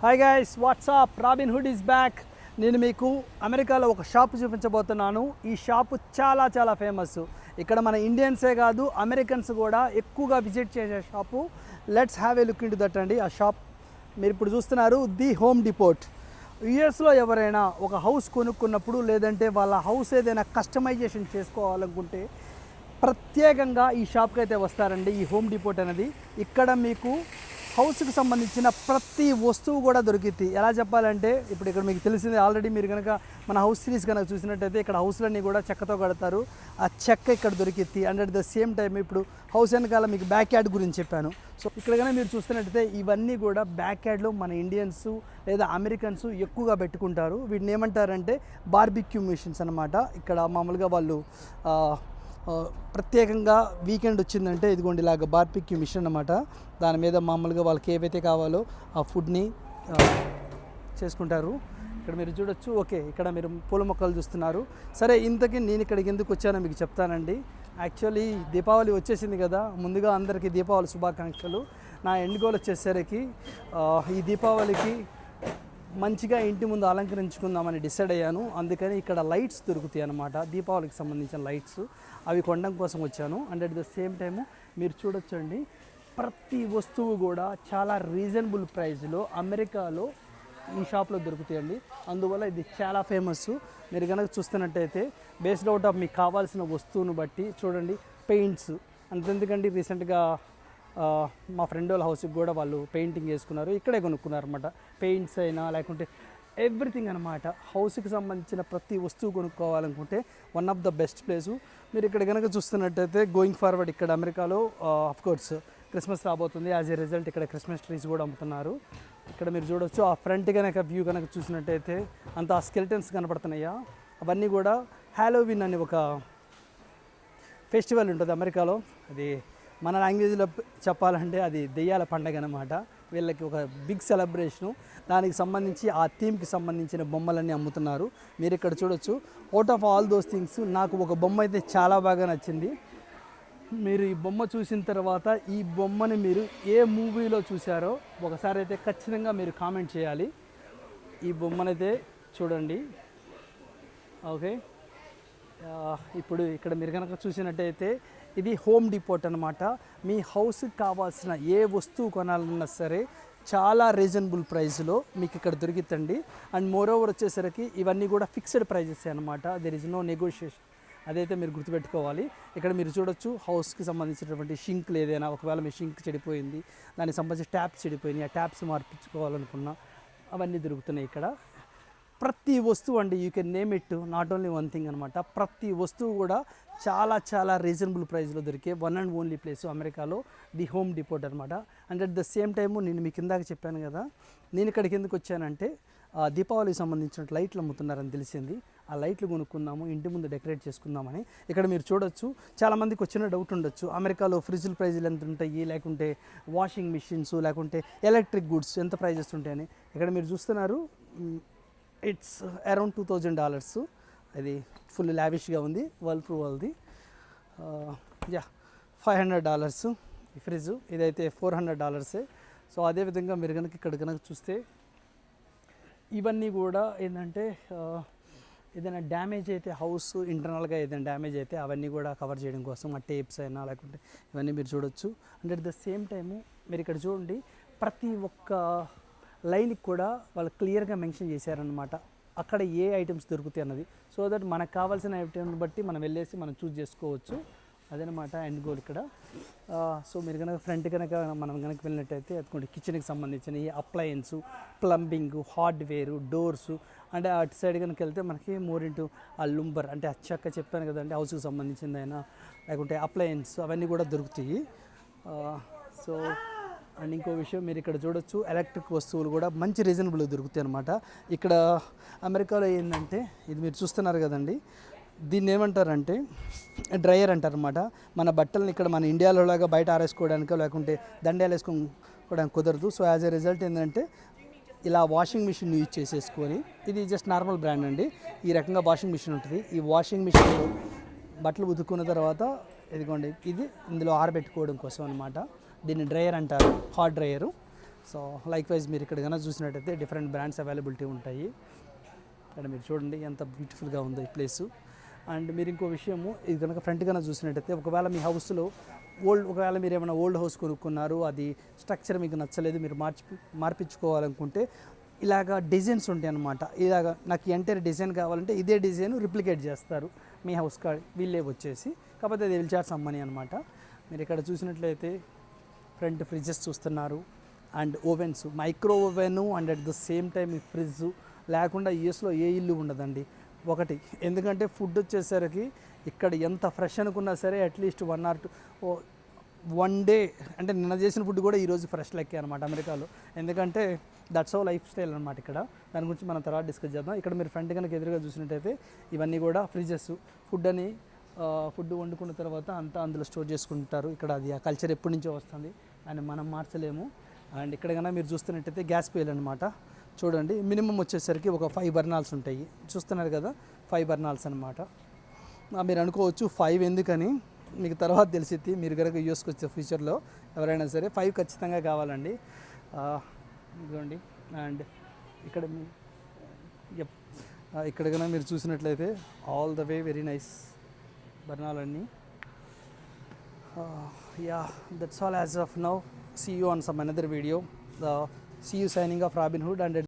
Hi guys WhatsApp robin hood is back. నేను మీకు అమెరికాలో ఒక షాప్ చూపించబోతున్నాను. ఈ షాపు చాలా ఫేమస్. ఇక్కడ మన ఇండియన్సే కాదు అమెరికన్స్ కూడా ఎక్కువగా విజిట్ చేసే shop. Let's have a look in to that అండి. ఆ షాప్ మీరు ఇప్పుడు చూస్తున్నారు, ది హోమ్ డిపోట్. యుఎస్లో ఎవరైనా ఒక హౌస్ కొనుక్కున్నప్పుడు లేదంటే వాళ్ళ హౌస్ ఏదైనా కస్టమైజేషన్ చేసుకోవాలనుకుంటే ప్రత్యేకంగా ఈ షాప్కి అయితే వస్తారండి. ఈ హోమ్ డిపోట్ అనేది ఇక్కడ మీకు హౌస్కి సంబంధించిన ప్రతి వస్తువు కూడా దొరికిద్ది. ఎలా చెప్పాలంటే ఇప్పుడు ఇక్కడ మీకు తెలిసింది ఆల్రెడీ, మీరు కనుక మన హౌస్ సిరీస్ కనుక చూసినట్టయితే ఇక్కడ హౌస్లన్నీ కూడా చెక్కతో కడతారు. ఆ చెక్క ఇక్కడ దొరికిద్ది. And at the same time ఇప్పుడు హౌస్ వెనకాల మీకు బ్యాక్ యార్డ్ గురించి చెప్పాను. సో ఇక్కడ కనుక మీరు చూస్తున్నట్టయితే ఇవన్నీ కూడా బ్యాక్ యార్డ్లో మన ఇండియన్స్ లేదా అమెరికన్స్ ఎక్కువగా పెట్టుకుంటారు. వీటిని ఏమంటారంటే బార్బిక్యూ మిషన్స్ అనమాట. ఇక్కడ మామూలుగా వాళ్ళు ప్రత్యేకంగా వీకెండ్ వచ్చిందంటే ఇదిగోండి ఇలాగ బార్బిక్యూ మిషన్ అన్నమాట. దాని మీద మామూలుగా వాళ్ళకి ఏవైతే కావాలో ఆ ఫుడ్ని చేసుకుంటారు. ఇక్కడ మీరు చూడొచ్చు. ఓకే, ఇక్కడ మీరు పూల మొక్కలు చూస్తున్నారు. సరే, ఇంతకీ నేను ఇక్కడికి ఎందుకు వచ్చానో మీకు చెప్తానండి. యాక్చువల్లీ దీపావళి వచ్చేసింది కదా, ముందుగా అందరికీ దీపావళి శుభాకాంక్షలు. నా ఎండ్ గోల్ వచ్చేసరికి ఈ దీపావళికి మంచిగా ఇంటి ముందు అలంకరించుకుందామని డిసైడ్ అయ్యాను. అందుకని ఇక్కడ లైట్స్ దొరుకుతాయి అన్నమాట, దీపావళికి సంబంధించిన లైట్స్. అవి కొనడం కోసం వచ్చాను. And at the same time మీరు చూడొచ్చండి, ప్రతి వస్తువు కూడా చాలా రీజనబుల్ ప్రైస్లో అమెరికాలో ఈ షాప్లో దొరుకుతాయండి. అందువల్ల ఇది చాలా ఫేమస్. మీరు కనుక చూస్తున్నట్టయితే బేస్డ్ అవుట్ ఆఫ్ మీకు కావాల్సిన వస్తువును బట్టి చూడండి, పెయింట్స్ అంతెందుకండి, రీసెంట్గా మా ఫ్రెండ్ వాళ్ళ హౌస్కి కూడా వాళ్ళు పెయింటింగ్ వేసుకున్నారు, ఇక్కడే కొనుక్కున్నారు అనమాట. పెయింట్స్ అయినా లేకుంటే ఎవ్రీథింగ్ అనమాట. హౌస్కి సంబంధించిన ప్రతి వస్తువు కొనుక్కోవాలనుకుంటే one of the best place. మీరు ఇక్కడ కనుక చూస్తున్నట్టయితే గోయింగ్ ఫార్వర్డ్ ఇక్కడ అమెరికాలో కోర్స్ క్రిస్మస్ రాబోతుంది. యాజ్ ఏ రిజల్ట్ ఇక్కడ క్రిస్మస్ ట్రీస్ కూడా అమ్ముతున్నారు. ఇక్కడ మీరు చూడొచ్చు, ఆ ఫ్రంట్ కనుక వ్యూ కనుక చూసినట్టయితే అంత స్కెల్టన్స్ కనపడుతున్నాయా, అవన్నీ కూడా హ్యాలోవిన్ అని ఒక ఫెస్టివల్ ఉంటుంది అమెరికాలో. అది మన లాంగ్వేజ్లో చెప్పాలంటే అది దెయ్యాల పండగ అనమాట. వీళ్ళకి ఒక బిగ్ సెలబ్రేషను. దానికి సంబంధించి ఆ థీమ్కి సంబంధించిన బొమ్మలన్నీ అమ్ముతున్నారు. మీరు ఇక్కడ చూడొచ్చు. Out of all those things నాకు ఒక బొమ్మ అయితే చాలా బాగా నచ్చింది. మీరు ఈ బొమ్మ చూసిన తర్వాత ఈ బొమ్మని మీరు ఏ మూవీలో చూసారో ఒకసారి అయితే ఖచ్చితంగా మీరు కామెంట్ చేయాలి. ఈ బొమ్మనైతే చూడండి. ఓకే, ఇప్పుడు ఇక్కడ మీరు కనుక చూసినట్టయితే ఇది హోమ్ డిపోట్ అనమాట. మీ హౌస్కి కావాల్సిన ఏ వస్తువు కొనాలన్నా సరే చాలా రీజనబుల్ ప్రైస్లో మీకు ఇక్కడ దొరికిద్దండి. అండ్ మోర్ ఓవర్ వచ్చేసరికి ఇవన్నీ కూడా ఫిక్స్డ్ ప్రైజెస్ అనమాట. There is no negotiation. అదైతే మీరు గుర్తుపెట్టుకోవాలి. ఇక్కడ మీరు చూడొచ్చు, హౌస్కి సంబంధించినటువంటి షింక్లు ఏదైనా, ఒకవేళ మీ షింక్ చెడిపోయింది, దానికి సంబంధించి ట్యాప్స్ చెడిపోయినాయి, ఆ ట్యాప్స్ మార్పించుకోవాలనుకున్నా అవన్నీ దొరుకుతున్నాయి ఇక్కడ. ప్రతి వస్తువు అండి, you can name it, not only one thing అనమాట. ప్రతి వస్తువు కూడా చాలా రీజనబుల్ ప్రైస్లో దొరికే వన్ అండ్ ఓన్లీ ప్లేస్ అమెరికాలో ది హోమ్ డిపోట్ అనమాట. And at the same time నేను మీకు ఇందాక చెప్పాను కదా, నేను ఇక్కడికి ఎందుకు వచ్చానంటే దీపావళికి సంబంధించిన లైట్లు అమ్ముతున్నారని తెలిసింది. ఆ లైట్లు కొనుక్కుందాము, ఇంటి ముందు డెకరేట్ చేసుకుందామని. ఇక్కడ మీరు చూడొచ్చు, చాలామందికి వచ్చిన డౌట్ ఉండొచ్చు, అమెరికాలో ఫ్రిడ్జ్ల ప్రైజులు ఎంత ఉంటాయి, లేకుంటే వాషింగ్ మిషన్స్, లేకుంటే ఎలక్ట్రిక్ గుడ్స్ ఎంత ప్రైజెస్ ఉంటాయని. ఇక్కడ మీరు చూస్తున్నారు, ఇట్స్ అరౌండ్ $2,000. అది ఫుల్ లావిష్గా ఉంది. వర్ల్పూల్ వాళ్ళది. $500 ఈ ఫ్రిడ్జ్. ఇదైతే $400. సో అదేవిధంగా మీరు కనుక ఇక్కడ కనుక చూస్తే ఇవన్నీ కూడా ఏంటంటే ఏదైనా డ్యామేజ్ అయితే, హౌస్ ఇంటర్నల్గా ఏదైనా డ్యామేజ్ అయితే అవన్నీ కూడా కవర్ చేయడం కోసం ఆ టేప్స్ అయినా లేకుంటే ఇవన్నీ మీరు చూడొచ్చు. And at the same time మీరు ఇక్కడ చూడండి, ప్రతి ఒక్క లైన్కి కూడా వాళ్ళు క్లియర్గా మెన్షన్ చేశారనమాట అక్కడ ఏ ఐటమ్స్ దొరుకుతాయి అన్నది. సో దట్ మనకు కావాల్సిన ఐటమ్ని బట్టి మనం వెళ్ళేసి మనం చూస్ చేసుకోవచ్చు. అదనమాట ఎండ్ గోల్ ఇక్కడ. సో మీరు కనుక ఫ్రంట్ కనుక మనం కనుక వెళ్ళినట్టయితే అదికోండి, కిచెన్కి సంబంధించిన అప్లయన్స్, ప్లంబింగ్, హార్డ్వేరు, డోర్సు. అంటే అటు సైడ్ కనుక వెళ్తే మనకి మోర్ ఇంటూ ఆ లుంబర్ అంటే అచ్చక్క చెప్పాను కదండి, హౌస్కి సంబంధించిందైనా లేకుంటే అప్లయన్స్ అవన్నీ కూడా దొరుకుతాయి. సో అండ్ ఇంకో విషయం మీరు ఇక్కడ చూడొచ్చు, ఎలక్ట్రిక్ వస్తువులు కూడా మంచి రీజనబుల్గా దొరుకుతాయి అనమాట. ఇక్కడ అమెరికాలో ఏంటంటే ఇది మీరు చూస్తున్నారు కదండి, దీన్ని ఏమంటారంటే డ్రయర్ అంటారనమాట. మన బట్టలను ఇక్కడ మన ఇండియాలో లాగా బయట ఆరేసుకోవడానికో లేకుంటే దండాలు వేసుకోవడానికి కుదరదు. సో యాజ్ ఎ రిజల్ట్ ఏంటంటే ఇలా వాషింగ్ మిషన్ యూజ్ చేసేసుకొని, ఇది జస్ట్ నార్మల్ బ్రాండ్ అండి, ఈ రకంగా వాషింగ్ మిషన్ ఉంటుంది. ఈ వాషింగ్ మిషన్ బట్టలు ఉతుక్కున్న తర్వాత ఇదిగోండి, ఇది ఇందులో ఆరబెట్టుకోవడం కోసం అనమాట. దీన్ని డ్రయర్ అంటారు, hot dryer. So like wise మీరు ఇక్కడ కనుక చూసినట్టయితే డిఫరెంట్ బ్రాండ్స్ అవైలబిలిటీ ఉంటాయి. ఇక్కడ మీరు చూడండి ఎంత బ్యూటిఫుల్గా ఉందో ఈ ప్లేసు. అండ్ మీరు ఇంకో విషయము, ఇది కనుక ఫ్రంట్ కనుక చూసినట్టయితే ఒకవేళ మీ హౌస్లో ఒకవేళ మీరు ఏమైనా ఓల్డ్ హౌస్ కొనుక్కున్నారు, అది స్ట్రక్చర్ మీకు నచ్చలేదు, మీరు మార్పించుకోవాలనుకుంటే ఇలాగ డిజైన్స్ ఉంటాయి అన్నమాట. ఇలాగ నాకు ఎంటైర్ డిజైన్ కావాలంటే ఇదే డిజైన్ రిప్లికేట్ చేస్తారు మీ హౌస్ వీళ్ళే వచ్చేసి. కాకపోతే అది విల్ చార్జ్ సమ్ మనీ అనమాట. మీరు ఇక్కడ చూసినట్లయితే ఫ్రంట్ ఫ్రిడ్జెస్ చూస్తున్నారు and ovens, micro oven and at the same time ఈ ఫ్రిడ్జ్ లేకుండా యూఎస్లో ఏ ఇల్లు ఉండదండి. ఒకటి ఎందుకంటే ఫుడ్ వచ్చేసరికి ఇక్కడ ఎంత ఫ్రెష్ అనుకున్నా సరే అట్లీస్ట్ 1 or 2 1 డే అంటే నిన్న చేసిన ఫుడ్ కూడా ఈరోజు ఫ్రెష్ లెక్కే అనమాట అమెరికాలో. ఎందుకంటే దట్స్ ఓ లైఫ్ స్టైల్ అనమాట ఇక్కడ. దాని గురించి మనం తర్వాత డిస్కస్ చేద్దాం. ఇక్కడ మీరు ఫ్రంట్ కనుక ఎదురుగా చూసినట్టయితే ఇవన్నీ కూడా ఫ్రిడ్జెస్, ఫుడ్ వండుకున్న తర్వాత అంతా అందులో స్టోర్ చేసుకుంటారు. ఇక్కడ అది ఆ కల్చర్ ఎప్పటి నుంచో వస్తుంది అని మనం మార్చలేము. అండ్ ఇక్కడ కన్నా మీరు చూస్తున్నట్టయితే గ్యాస్ పేల్ అనమాట. చూడండి మినిమం వచ్చేసరికి ఒక 5 బర్నాల్స్ ఉంటాయి. చూస్తున్నారు కదా 5 బర్నాల్స్ అనమాట. మీరు అనుకోవచ్చు 5 ఎందుకని, మీకు తర్వాత తెలిసిద్ది. మీరు కనుక యూఎస్కి వచ్చే ఫ్యూచర్లో ఎవరైనా సరే 5 ఖచ్చితంగా కావాలండి. ఇదిగోండి. అండ్ ఇక్కడ ఇక్కడ కన్నా మీరు చూసినట్లయితే all the way very nice బర్నాలన్నీ. Yeah, that's all as of now. See you on some another video. See you signing off, Robin Hood and